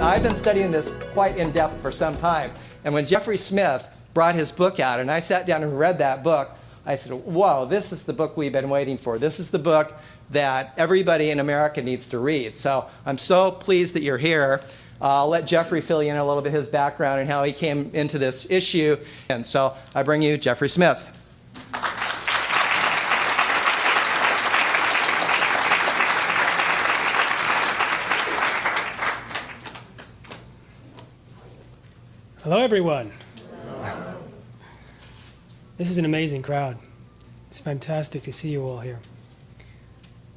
I've been studying this quite in depth for some time. And when Jeffrey Smith brought his book out, and I sat down and read that book, I said, whoa, this is the book we've been waiting for. This is the book that everybody in America needs to read. So I'm so pleased that you're here. I'll let Jeffrey fill you in a little bit his background and how he came into this issue. And so I bring you Jeffrey Smith. Hello, everyone. This is an amazing crowd. It's fantastic to see you all here.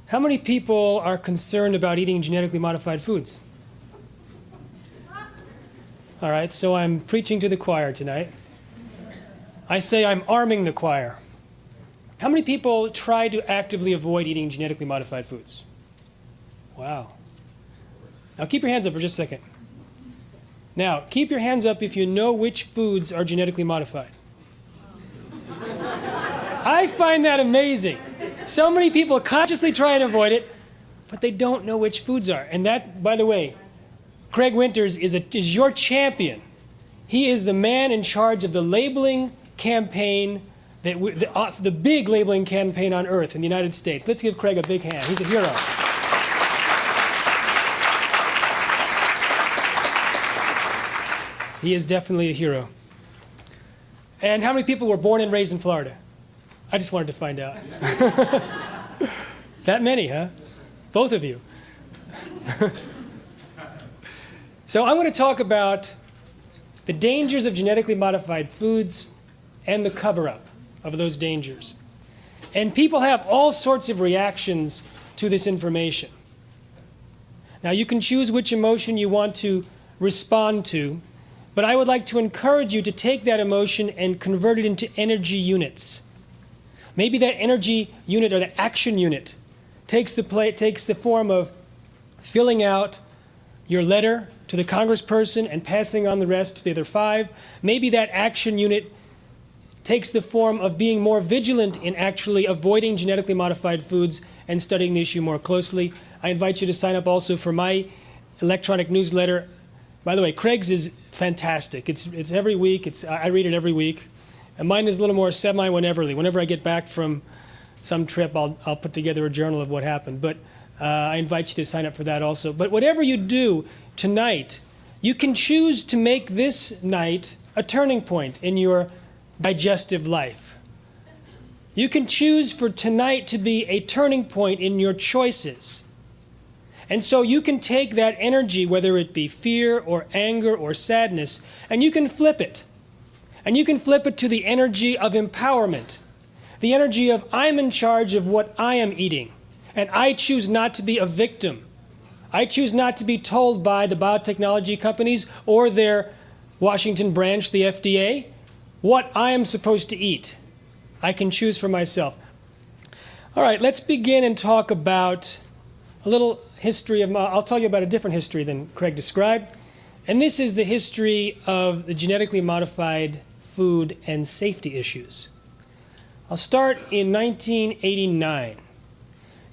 How many people are concerned about eating genetically modified foods? All right, so I'm preaching to the choir tonight. I say I'm arming the choir. How many people try to actively avoid eating genetically modified foods? Wow. Now keep your hands up for just a second. Now, keep your hands up if you know which foods are genetically modified. I find that amazing. So many people consciously try and avoid it, but they don't know which foods are. And that, by the way, Craig Winters is your champion. He is the man in charge of the labeling campaign, the big labeling campaign on Earth in the United States. Let's give Craig a big hand. He's a hero. He is definitely a hero. And how many people were born and raised in Florida? I just wanted to find out. That many, huh? Both of you. So I'm going to talk about the dangers of genetically modified foods and the cover-up of those dangers. And people have all sorts of reactions to this information. Now, you can choose which emotion you want to respond to, but I would like to encourage you to take that emotion and convert it into energy units. Maybe that energy unit or the action unit takes the form of filling out your letter to the congressperson and passing on the rest to the other 5. Maybe that action unit takes the form of being more vigilant in actually avoiding genetically modified foods and studying the issue more closely. I invite you to sign up also for my electronic newsletter. By the way, Craig's is fantastic. It's every week. I read it every week. And mine is a little more semi-wheneverly. Whenever I get back from some trip, I'll put together a journal of what happened. But I invite you to sign up for that also. But whatever you do tonight, you can choose to make this night a turning point in your digestive life. You can choose for tonight to be a turning point in your choices. And so you can take that energy, whether it be fear or anger or sadness, and you can flip it. And you can flip it to the energy of empowerment, the energy of I'm in charge of what I am eating, and I choose not to be a victim. I choose not to be told by the biotechnology companies or their Washington branch, the FDA, what I am supposed to eat. I can choose for myself. All right, let's begin and talk about a little history of, I'll tell you about a different history than Craig described. And this is the history of the genetically modified food and safety issues. I'll start in 1989.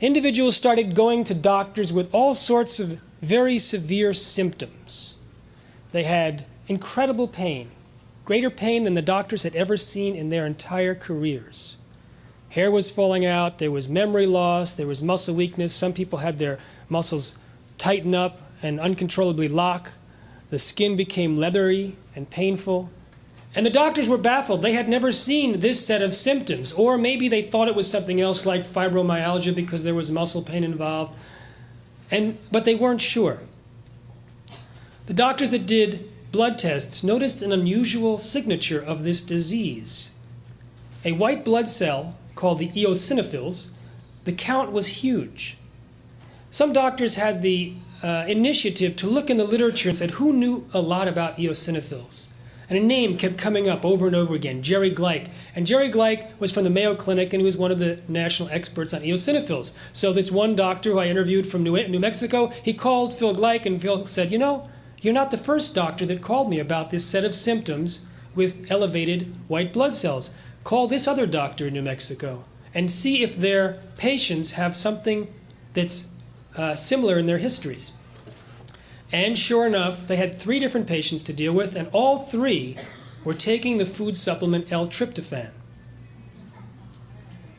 Individuals started going to doctors with all sorts of very severe symptoms. They had incredible pain, greater pain than the doctors had ever seen in their entire careers. Hair was falling out, there was memory loss, there was muscle weakness. Some people had their muscles tighten up and uncontrollably lock. The skin became leathery and painful. And the doctors were baffled. They had never seen this set of symptoms. Or maybe they thought it was something else like fibromyalgia because there was muscle pain involved. But they weren't sure. The doctors that did blood tests noticed an unusual signature of this disease. A white blood cell called the eosinophils, the count was huge. Some doctors had the initiative to look in the literature and said, who knew a lot about eosinophils? And a name kept coming up over and over again, Jerry Gleick. And Jerry Gleick was from the Mayo Clinic, and he was one of the national experts on eosinophils. So this one doctor who I interviewed from New Mexico, he called Phil Gleick, and Phil said, you know, you're not the first doctor that called me about this set of symptoms with elevated white blood cells. Call this other doctor in New Mexico and see if their patients have something that's similar in their histories. And sure enough, they had 3 different patients to deal with, and all 3 were taking the food supplement L-tryptophan.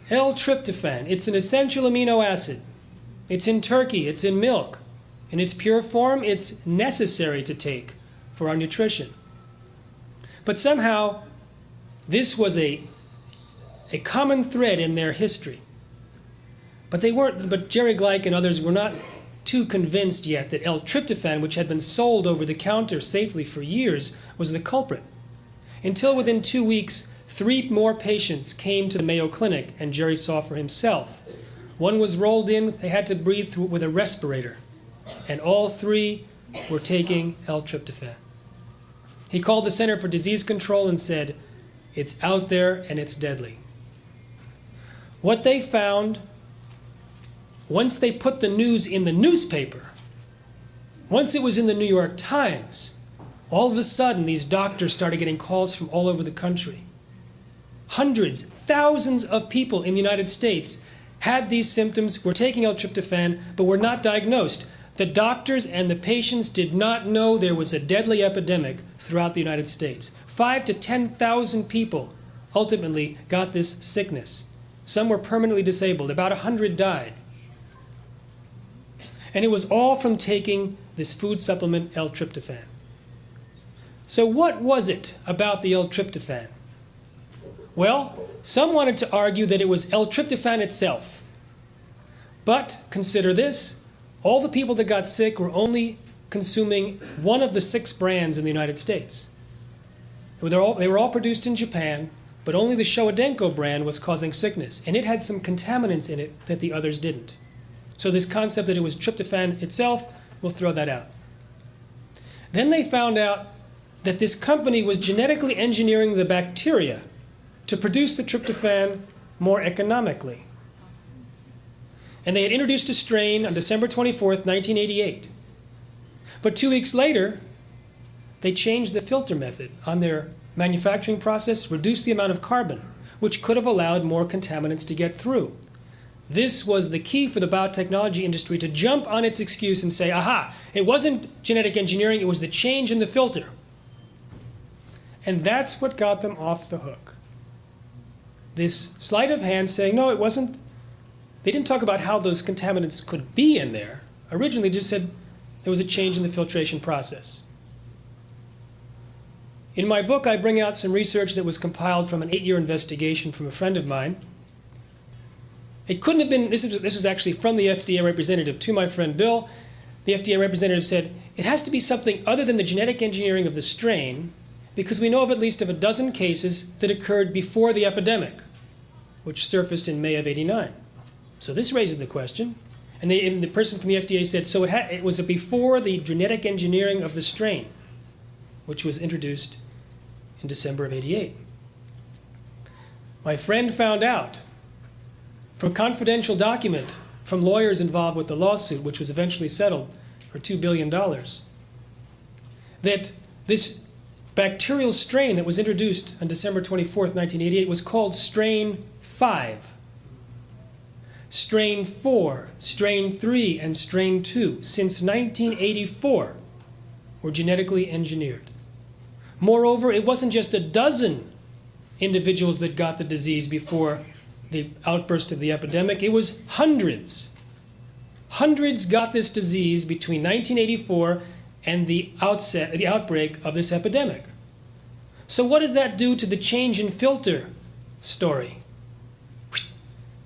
L-tryptophan, it's an essential amino acid. It's in turkey, it's in milk. In its pure form, it's necessary to take for our nutrition. But somehow, this was a common thread in their history. But Jerry Gleick and others were not too convinced yet that L-tryptophan, which had been sold over the counter safely for years, was the culprit. Until within 2 weeks, 3 more patients came to the Mayo Clinic, and Jerry saw for himself. One was rolled in, they had to breathe through with a respirator, and all 3 were taking L-tryptophan. He called the Center for Disease Control and said, "It's out there and it's deadly." What they found, once they put the news in the newspaper, once it was in the New York Times, all of a sudden these doctors started getting calls from all over the country. Hundreds, thousands of people in the United States had these symptoms, were taking L-tryptophan, but were not diagnosed. The doctors and the patients did not know there was a deadly epidemic throughout the United States. 5,000 to 10,000 people ultimately got this sickness. Some were permanently disabled. About 100 died. And it was all from taking this food supplement L-tryptophan. So what was it about the L-tryptophan? Well, some wanted to argue that it was L-tryptophan itself. But consider this, all the people that got sick were only consuming one of the 6 brands in the United States. They were all produced in Japan, but only the Showa brand was causing sickness, and it had some contaminants in it that the others didn't. So this concept that it was tryptophan itself, we'll throw that out. Then they found out that this company was genetically engineering the bacteria to produce the tryptophan more economically. And they had introduced a strain on December 24th, 1988. But 2 weeks later, they changed the filter method on their manufacturing process, reduced the amount of carbon, which could have allowed more contaminants to get through. This was the key for the biotechnology industry to jump on its excuse and say, aha, it wasn't genetic engineering, it was the change in the filter. And that's what got them off the hook. This sleight of hand saying, no, it wasn't. They didn't talk about how those contaminants could be in there. Originally just said there was a change in the filtration process. In my book, I bring out some research that was compiled from an 8-year investigation from a friend of mine. It couldn't have been, this was actually from the FDA representative to my friend Bill. The FDA representative said, it has to be something other than the genetic engineering of the strain, because we know of at least of a dozen cases that occurred before the epidemic, which surfaced in May of '89. So this raises the question. And the person from the FDA said, so it was before the genetic engineering of the strain, which was introduced in December of '88. My friend found out from a confidential document from lawyers involved with the lawsuit, which was eventually settled for $2 billion, that this bacterial strain that was introduced on December 24th, 1988 was called strain 5. Strain 4, strain 3, and strain 2 since 1984 were genetically engineered. Moreover, it wasn't just a dozen individuals that got the disease before the outburst of the epidemic. It was hundreds. Hundreds got this disease between 1984 and the outbreak of this epidemic. So what does that do to the change in filter story? You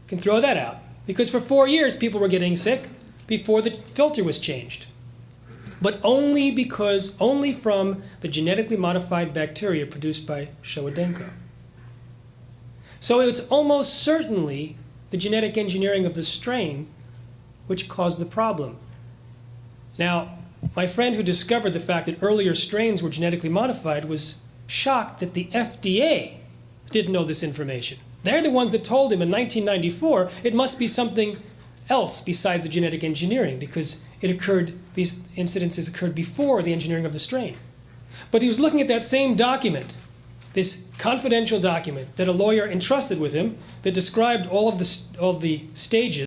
can throw that out. Because for 4 years, people were getting sick before the filter was changed. But only from the genetically modified bacteria produced by Showa. So it's almost certainly the genetic engineering of the strain which caused the problem. Now, my friend who discovered the fact that earlier strains were genetically modified was shocked that the FDA didn't know this information. They're the ones that told him in 1994 it must be something else besides the genetic engineering, because these incidences occurred before the engineering of the strain. But he was looking at that same document, this confidential document that a lawyer entrusted with him that described all of the stages